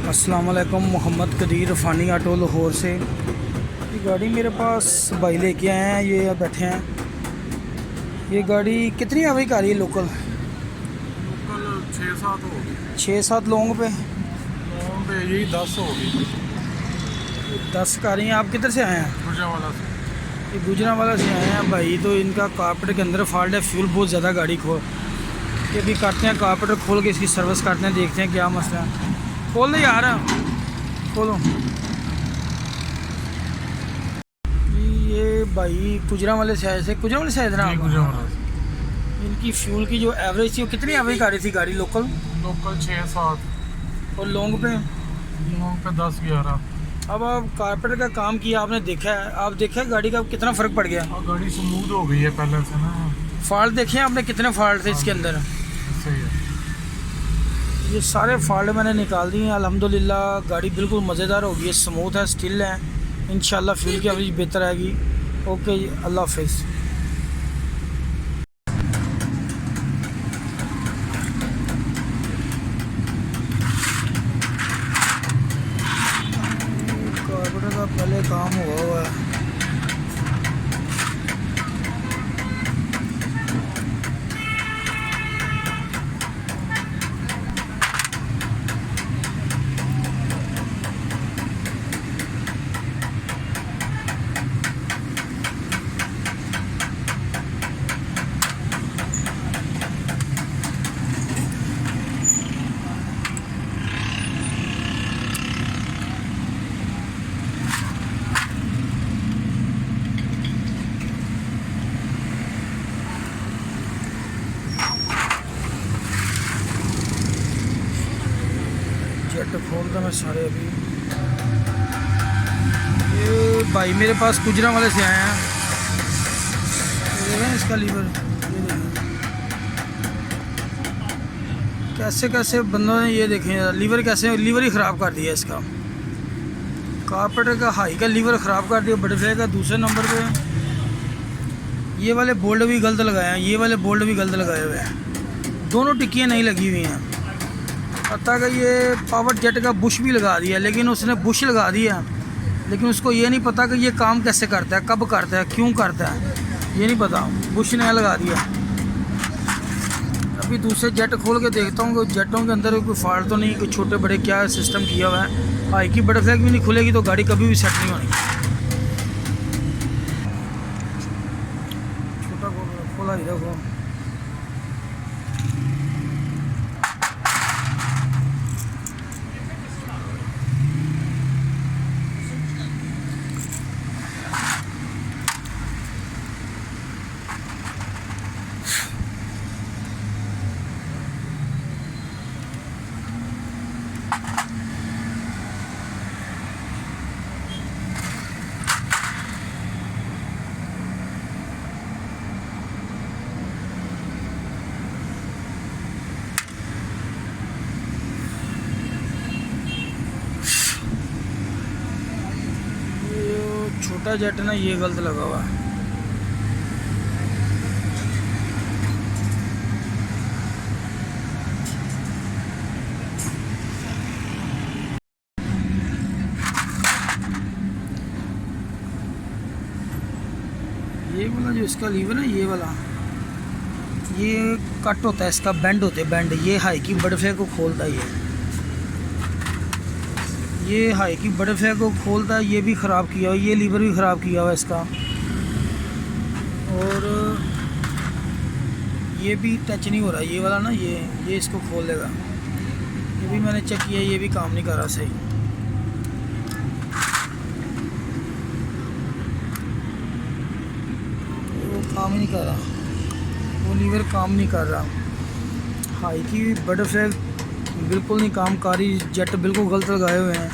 अस्सलाम वालेकुम। मोहम्मद कदीर फ़ानी ऑटो लाहौर से। ये गाड़ी मेरे पास भाई लेके आए हैं, ये बैठे हैं। ये गाड़ी कितनी एवरेज आ रही है लोकल? लोकल 6-7 हो गई। 6-7 लोगों पे लोगों पे यही 10 हो गई। 10 का रही हैं। आप किधर से आए हैं? गुजरावाला से। ये गुजरावाला से आए हैं भाई। तो इनका कारपेट के अंदर फॉल्ट है, फ्यूल बहुत ज़्यादा गाड़ी खो। ये भी करते हैं कारपेट खोल के इसकी सर्विस करते हैं, देखते हैं क्या मसला है। खोल दो यार, खोलो। ये भाई गुजरावाले से आए थे। गुजरावाले से आए थे ना? गुजरावाला से। इनकी फ्यूल की जो एवरेज थी वो कितनी एवरेज आ रही थी गाड़ी लोकल? लोकल 6-7 और लॉन्ग पे? लोगों पे 10-11। अब आप कारपेट का काम किया, आपने देखा है, आप देखा है गाड़ी का कितना फ़र्क पड़ गया? और गाड़ी स्मूथ हो गई है पहले से ना। फॉल्ट देखे आपने कितने फॉल्ट थे इसके अंदर? सही है। ये सारे फॉल्ट मैंने निकाल दिए हैं अल्हम्दुलिल्लाह। गाड़ी बिल्कुल मज़ेदार हो गई है, स्मूथ है, स्टिल है। इंशाल्लाह फ्यूल की एवरेज बेहतर आएगी। ओके जी, अल्लाह हाफिज़। कारपेटर का पहले काम हुआ है। जेट खोलता मैं सारे अभी। ये भाई मेरे पास गुजरावाले से आए हैं। ये देखें इसका लीवर, ये देखें कैसे कैसे बंदों ने, ये देखें लीवर कैसे, लीवर ही ख़राब कर दिया इसका। कारपेटर का हाई का लीवर ख़राब कर दिया। बटरफ्लाई का दूसरे नंबर पे ये वाले बोल्ट भी गलत लगाए हैं, ये वाले बोल्ट भी गलत लगाए हुए हैं। दोनों टिक्कियाँ नहीं लगी हुई हैं। पता कि ये पावर जेट का बुश भी लगा दिया, लेकिन उसने बुश लगा दिया, लेकिन उसको ये नहीं पता कि ये काम कैसे करता है, कब करता है, क्यों करता है, ये नहीं पता। बुश नया लगा दिया। अभी दूसरे जेट खोल के देखता हूँ कि जेटों के अंदर कोई फॉल्ट तो नहीं, कोई छोटे बड़े क्या सिस्टम किया हुआ है। हाई की बटरफ्लाई भी नहीं खुलेगी तो गाड़ी कभी भी सेट नहीं होनी। छोटा खोला ही देखो। छोटा जेट ना ये गलत लगा हुआ है। ये वाला जो इसका लीवर है, ये वाला ये कट होता है, इसका बेंड होते हैं, बेंड। ये हाई की बटरफ्लाई को खोलता है, ये हाई की बटरफ्लाई को खोलता है। ये भी ख़राब किया हुआ, ये लीवर भी ख़राब किया हुआ इसका। और ये भी टच नहीं हो रहा, ये वाला ना, ये इसको खोल देगा। ये भी मैंने चेक किया, ये भी काम नहीं कर रहा सही। वो काम ही नहीं कर रहा, वो लीवर काम नहीं कर रहा। हाई की बटरफ्लाई बिल्कुल नहीं काम कर रही। जेट बिल्कुल गलत लगाए हुए हैं।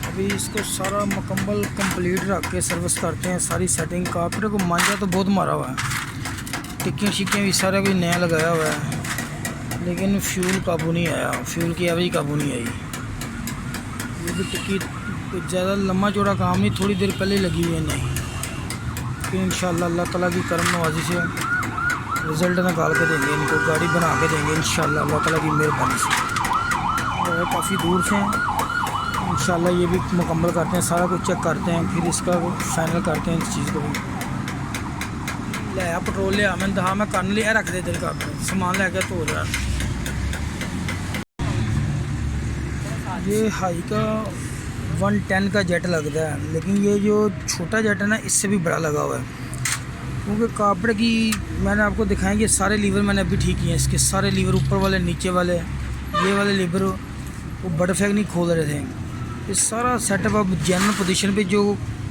अभी इसको सारा मुकम्मल कंप्लीट रख के सर्विस करते हैं, सारी सेटिंग। कारपेटर को मांझा तो बहुत मारा हुआ है, टिक्कियाँ शिक्कियाँ भी सारा भी नया लगाया हुआ है, लेकिन फ्यूल काबू नहीं आया, फ्यूल की एवरेज काबू नहीं आई। ये भी टिक्की ज़्यादा लम्बा चौड़ा काम नहीं, थोड़ी देर पहले लगी हुई है नहीं। फिर इंशाल्लाह अल्लाह ताला की करम नवाजी से रिज़ल्ट निकाल के देंगे, इनको गाड़ी बना के देंगे इंशाल्लाह अल्लाह ताला की मेहरबानी से। काफ़ी दूर से हैं। इंशाल्लाह ये भी मुकम्मल करते हैं, सारा कुछ चेक करते हैं, फिर इसका फाइनल करते हैं इस चीज़ को भी। लिया पेट्रोल लिया मैंने दहा मैं कर लिया, रख दे तेरे का समान लैके धो रहा। ये हाई का 110 का जेट लगता है, लेकिन ये जो छोटा जेट है ना इससे भी बड़ा लगा हुआ है, क्योंकि कार्पेट की मैंने आपको दिखाएंगे सारे लीवर मैंने अभी ठीक किए हैं। इसके सारे लीवर ऊपर वाले, नीचे वाले, ये वाले लीवर वो बटरफ्लैग नहीं खोल रहे थे। ये सारा सेटअप अब जेनरल पोजीशन पे जो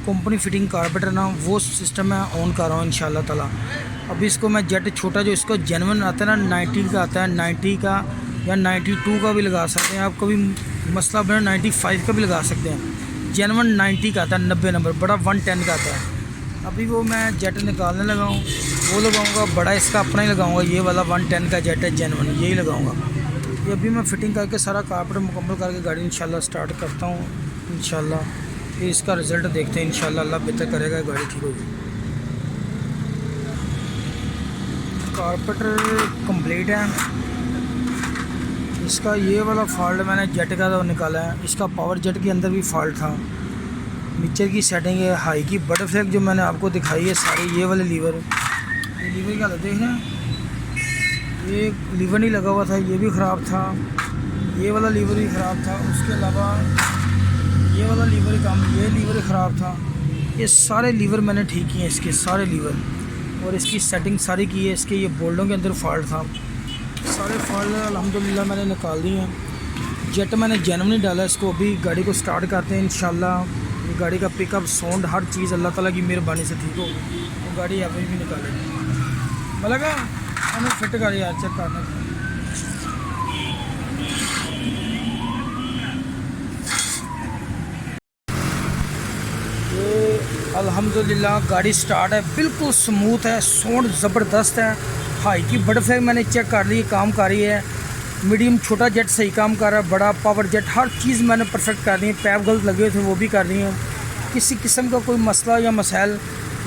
कंपनी फिटिंग कार्पेट है ना वो सिस्टम मैं ऑन कर रहा हूँ इंशाल्लाह ताला। अभी इसको मैं जेट छोटा जो इसको जेनवन आता है ना 90 का आता है, 90 का या 92 का भी लगा सकते हैं आप, कभी मसला बना 95 का भी लगा सकते हैं। जेनवन 90 का आता है, 90 नंबर, बड़ा 110 का आता है। अभी वो मैं जेट निकालने लगा हूँ, वो लगाऊंगा बड़ा, इसका अपना ही लगाऊंगा, ये वाला 110 का जेट है जेनवन, यही लगाऊंगा। ये अभी मैं फिटिंग करके सारा कार्पेट मुकम्मल करके गाड़ी इंशाल्लाह स्टार्ट करता हूँ इंशाल्लाह, फिर इसका रिज़ल्ट देखते हैं इंशाल्लाह, अल्लाह बेहतर करेगा, गाड़ी ठीक होगी। कार्पेट कंप्लीट है। इसका ये वाला फॉल्ट मैंने जेट का तो निकाला है, इसका पावर जेट के अंदर भी फॉल्ट था। नीचे की सेटिंग है हाई की, बटरफ्लैग जो मैंने आपको दिखाई है सारे, ये वाले लीवर, ये लीवर क्या देख रहे हैं, ये लीवर नहीं लगा हुआ था, ये भी ख़राब था, ये वाला लीवर भी ख़राब था, उसके अलावा ये वाला लीवर ही काम, ये लीवर ही ख़राब था। ये सारे लीवर मैंने ठीक किए हैं, इसके सारे लीवर, और इसकी सेटिंग सारी की है। इसके ये बोल्टों के अंदर फॉल्ट था, सारे फॉल्ट अल्हम्दुलिल्लाह मैंने निकाल दिए हैं। जेट मैंने जेनवन नहीं डाला इसको। अभी गाड़ी को स्टार्ट करते हैं इंशाल्लाह। ये गाड़ी का पिकअप, साउंड, हर चीज़ अल्लाह ताला की मेहरबानी से ठीक होगी, वो गाड़ी अभी भी निकालेगी। लगा हमें फिट गाड़ी यार चेक करना। ये अल्हम्दुलिल्लाह गाड़ी स्टार्ट है, बिल्कुल स्मूथ है, साउंड ज़बरदस्त है। हाई की बटरफ्लैग मैंने चेक कर ली, काम कर रही है। मीडियम छोटा जेट सही काम कर रहा है, बड़ा पावर जेट हर चीज़ मैंने परफेक्ट कर दी है। पैप गलत लगे हुए थे वो भी कर दी हैं। किसी किस्म का कोई मसला या मसाइल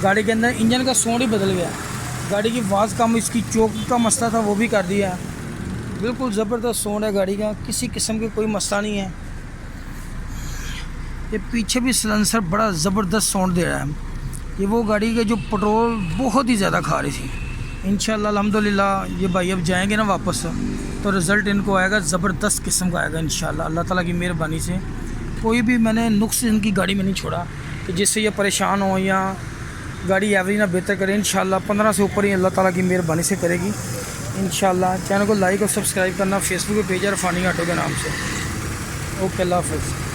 गाड़ी के अंदर, इंजन का साउंड ही बदल गया, गाड़ी की आवाज़ कम, इसकी चौक का मसला था वो भी कर दिया। बिल्कुल ज़बरदस्त साउंड है गाड़ी का, किसी किस्म के कोई मसला नहीं है। ये पीछे भी सिलेंसर बड़ा ज़बरदस्त साउंड दे रहा है। ये वो गाड़ी के जो पेट्रोल बहुत ही ज़्यादा खा रही थी। इंशाल्लाह अल्हम्दुलिल्लाह ये भाई अब जाएंगे ना वापस तो रिज़ल्ट इनको आएगा, ज़बरदस्त किस्म का आएगा इंशाल्लाह अल्लाह ताला की मेहरबानी से। कोई भी मैंने नुक्स इनकी गाड़ी में नहीं छोड़ा कि जिससे ये परेशान हो या गाड़ी एवरेज ना बेहतर करे। इंशाल्लाह 15 से ऊपर ही अल्लाह ताला की मेहरबानी से करेगी इंशाल्लाह। चैनल को लाइक और सब्सक्राइब करना, फेसबुक पे पेज है इरफानी ऑटो के नाम से। ओके, अल्लाह हाफ़िज़।